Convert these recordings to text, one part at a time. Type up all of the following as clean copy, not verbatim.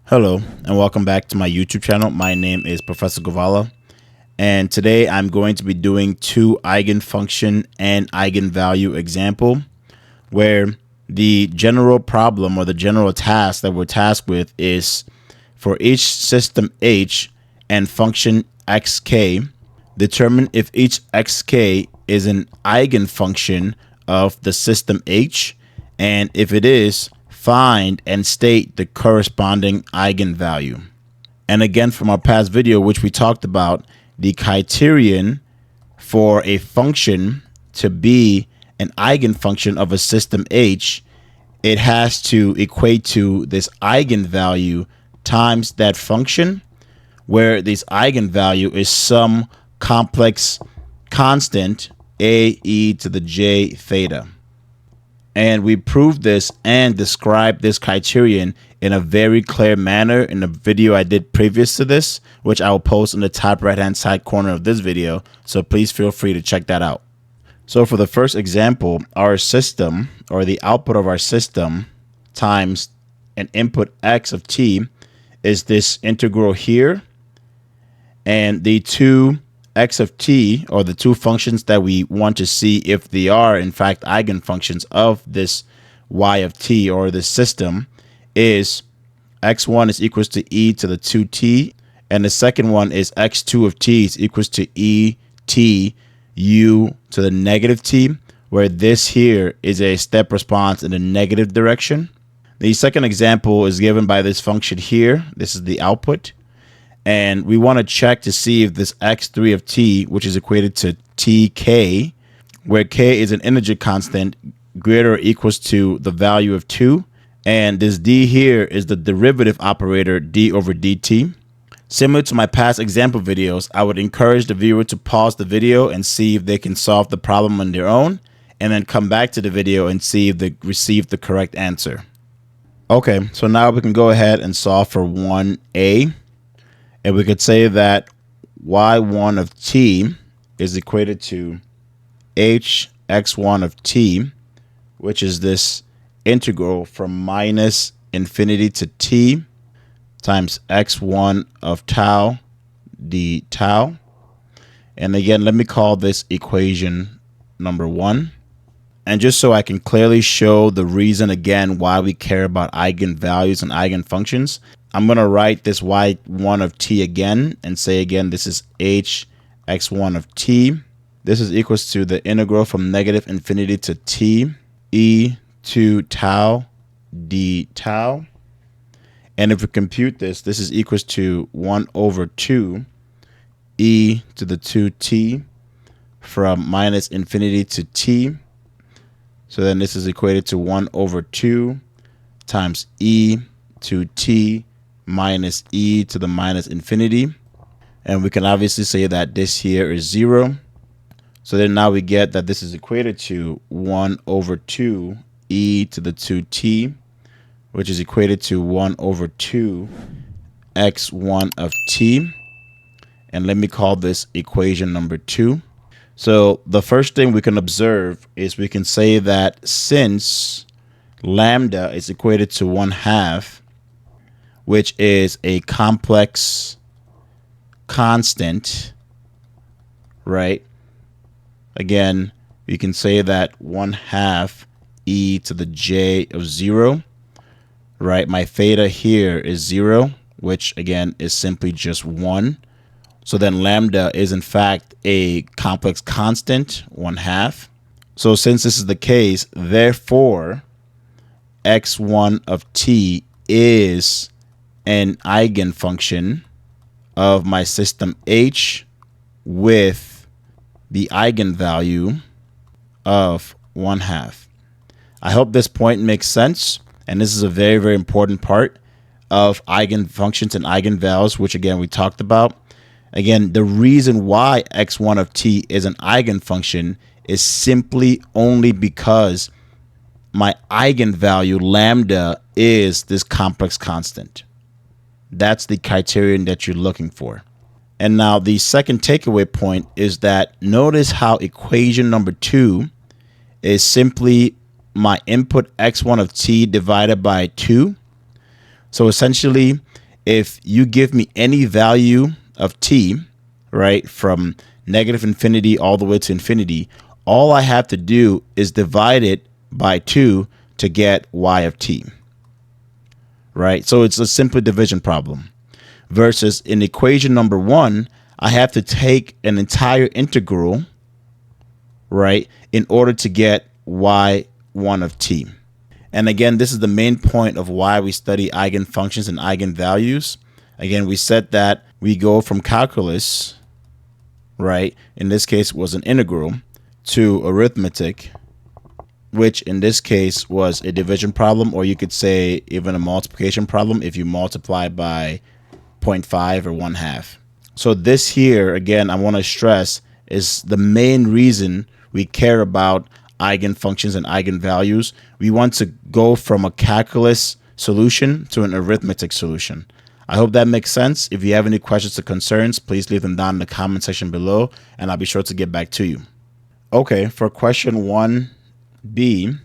Hello and welcome back to my YouTube channel. My name is Professor Gavala, and today I'm going to be doing two eigenfunction and eigenvalue example where the general problem or the general task that we're tasked with is for each system H and function xk, determine if each xk is an eigenfunction of the system H, and if it is, find and state the corresponding eigenvalue. And again, from our past video, which we talked about, the criterion for a function to be an eigenfunction of a system H, it has to equate to this eigenvalue times that function, where this eigenvalue is some complex constant a e to the j theta. And we proved this and described this criterion in a very clear manner in the video I did previous to this, which I will post in the top right hand side corner of this video. So please feel free to check that out. So for the first example, our system, or the output of our system, times an input x of t is this integral here. And the two x of t, or the two functions that we want to see if they are in fact eigenfunctions of this y of t, or this system, is x1 is equals to e to the 2t, and the second one is x2 of t is equals to e t u to the negative t, where this here is a step response in the negative direction. The second example is given by this function here. This is the output. And we want to check to see if this x3 of t, which is equated to tk, where k is an integer constant, greater or equals to the value of 2. And this d here is the derivative operator d over dt. Similar to my past example videos, I would encourage the viewer to pause the video and see if they can solve the problem on their own, and then come back to the video and see if they received the correct answer. Okay, so now we can go ahead and solve for 1a. And we could say that y1 of t is equated to h x1 of t, which is this integral from minus infinity to t times x1 of tau d tau. And again, let me call this equation number 1. And just so I can clearly show the reason again why we care about eigenvalues and eigenfunctions, I'm going to write this y1 of t again and say again this is h x1 of t. This is equals to the integral from negative infinity to t e to tau d tau. And if we compute this, this is equals to 1 over 2 e to the 2t from minus infinity to t. So then this is equated to 1 over 2 times e to t minus e to the minus infinity. And we can obviously say that this here is 0. So then now we get that this is equated to 1 over 2 e to the 2t, which is equated to 1 over 2 x1 of t. And let me call this equation number 2. So the first thing we can observe is we can say that since lambda is equated to 1/2, which is a complex constant, right? Again, we can say that 1/2 e to the j of 0, right? My theta here is 0, which again is simply just 1. So then lambda is in fact a complex constant, 1/2. So since this is the case, therefore, x1 of t is an eigenfunction of my system H with the eigenvalue of 1/2. I hope this point makes sense. And this is a very, very important part of eigenfunctions and eigenvalues, which again, we talked about. Again, the reason why x1 of t is an eigenfunction is simply only because my eigenvalue lambda is this complex constant. That's the criterion that you're looking for. And now the second takeaway point is that notice how equation number 2 is simply my input x1 of t divided by 2. So essentially, if you give me any value of t, right, from negative infinity all the way to infinity, all I have to do is divide it by 2 to get y of t, right? So it's a simple division problem. Versus in equation number 1, I have to take an entire integral, right, in order to get y1 of t. And again, this is the main point of why we study eigenfunctions and eigenvalues. Again, we said that we go from calculus, right, in this case was an integral, to arithmetic, which in this case was a division problem, or you could say even a multiplication problem if you multiply by 0.5 or 1/2. So this here, again, I want to stress, is the main reason we care about eigenfunctions and eigenvalues. We want to go from a calculus solution to an arithmetic solution. I hope that makes sense. If you have any questions or concerns, please leave them down in the comment section below, and I'll be sure to get back to you. Okay, for question 1b,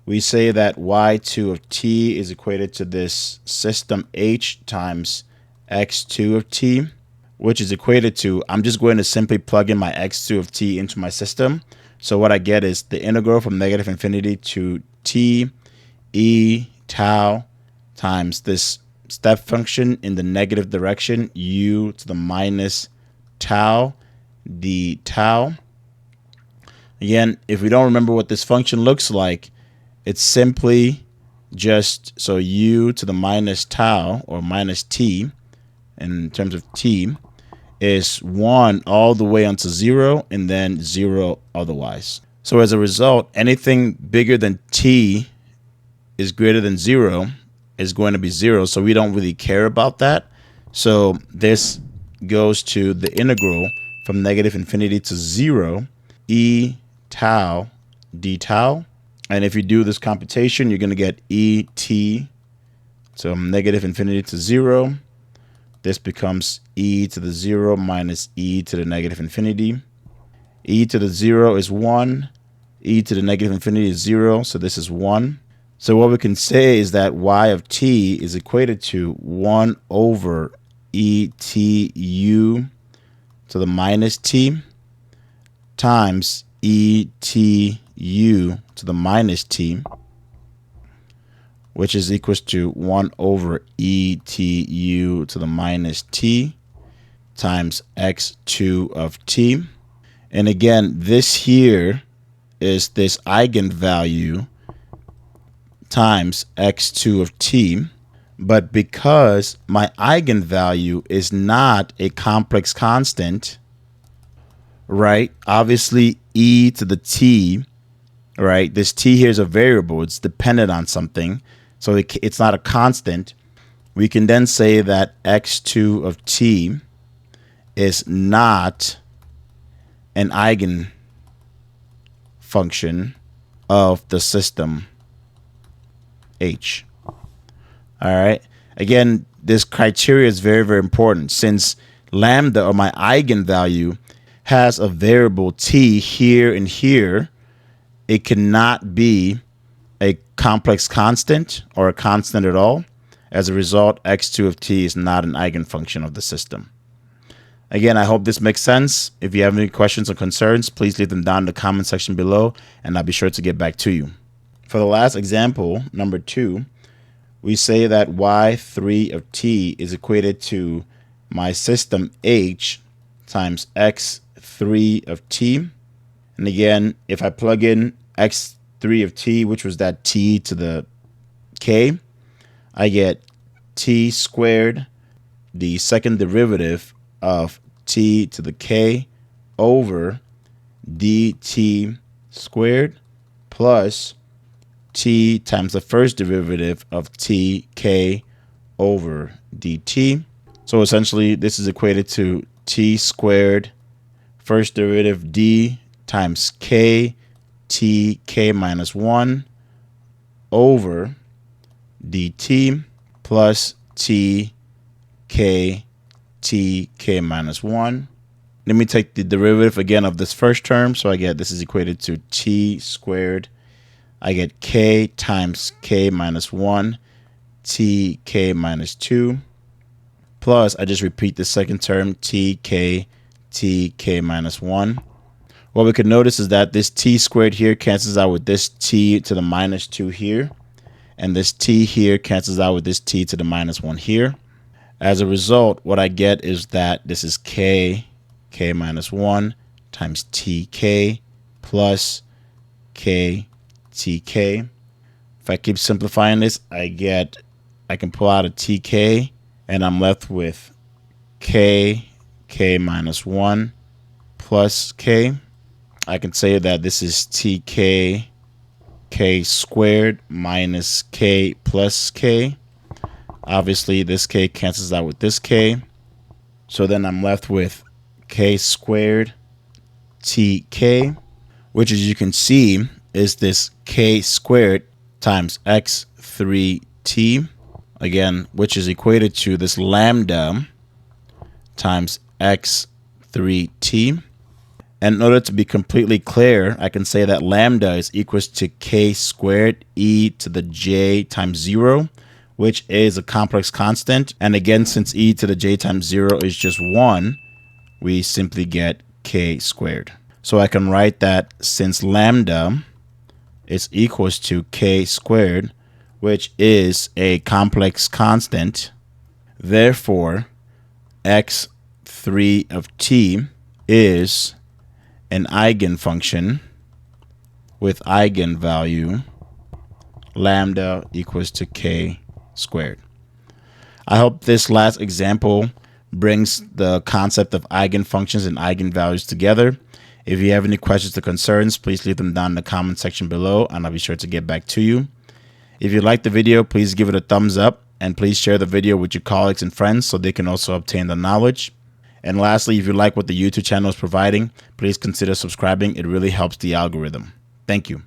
we say that y2 of t is equated to this system h times x2 of t, which is equated to, I'm just going to simply plug in my x2 of t into my system. So what I get is the integral from negative infinity to t e tau times this step function in the negative direction, u to the minus tau d tau. Again, if we don't remember what this function looks like, it's simply just, so u to the minus tau, or minus t, in terms of t, is 1 all the way onto 0 and then 0 otherwise. So as a result, anything bigger than t is greater than 0 is going to be 0. So we don't really care about that. So this goes to the integral from negative infinity to 0 e tau d tau. And if you do this computation, you're going to get e t, so negative infinity to 0. This becomes e to the 0 minus e to the negative infinity. E to the 0 is 1. E to the negative infinity is 0. So this is 1. So what we can say is that y of t is equated to 1 over e t u to the minus t times e t u to the minus t, which is equals to 1 over e t u to the minus t times x2 of t. And again, this here is this eigenvalue times x2 of t. But because my eigenvalue is not a complex constant, right, obviously e to the t, right, this t here is a variable. It's dependent on something. So it's not a constant. We can then say that x2 of t is not an eigenfunction of the system H. All right. Again, this criteria is very, very important, since lambda, or my eigenvalue, has a variable t here and here. It cannot be a complex constant or a constant at all. As a result, x2 of t is not an eigenfunction of the system. Again, I hope this makes sense. If you have any questions or concerns, please leave them down in the comment section below, and I'll be sure to get back to you. For the last example, number 2, we say that y3 of t is equated to my system h times x3 of t. And again, if I plug in x3 of t, which was that t to the k, I get t squared, the second derivative of t to the k, over dt squared plus t times the first derivative of tk over dt. So essentially, this is equated to t squared, first derivative d times k, tk minus 1 over dt plus tk, tk minus 1. Let me take the derivative again of this first term. So I get this is equated to t squared. I get k times k minus 1, tk minus 2 plus, I just repeat the second term, tk minus 1. What we could notice is that this t squared here cancels out with this t to the minus 2 here, and this t here cancels out with this t to the minus 1 here. As a result, what I get is that this is k minus 1 times tk plus k tk. If I keep simplifying this, I can pull out a tk, and I'm left with k minus 1 plus k. I can say that this is tk k squared minus k plus k. Obviously, this k cancels out with this k. So then I'm left with k squared tk, which, as you can see, is this k squared times x3t, again, which is equated to this lambda times x3t. And in order to be completely clear, I can say that lambda is equals to k squared e to the j times 0, which is a complex constant. And again, since e to the j times 0 is just 1, we simply get k squared. So I can write that since lambda is equals to k squared, which is a complex constant, therefore x3 of t is an eigenfunction with eigenvalue lambda equals to k squared. I hope this last example brings the concept of eigenfunctions and eigenvalues together. If you have any questions or concerns, please leave them down in the comment section below, and I'll be sure to get back to you. If you liked the video, please give it a thumbs up, and please share the video with your colleagues and friends so they can also obtain the knowledge. And lastly, if you like what the YouTube channel is providing, please consider subscribing. It really helps the algorithm. Thank you.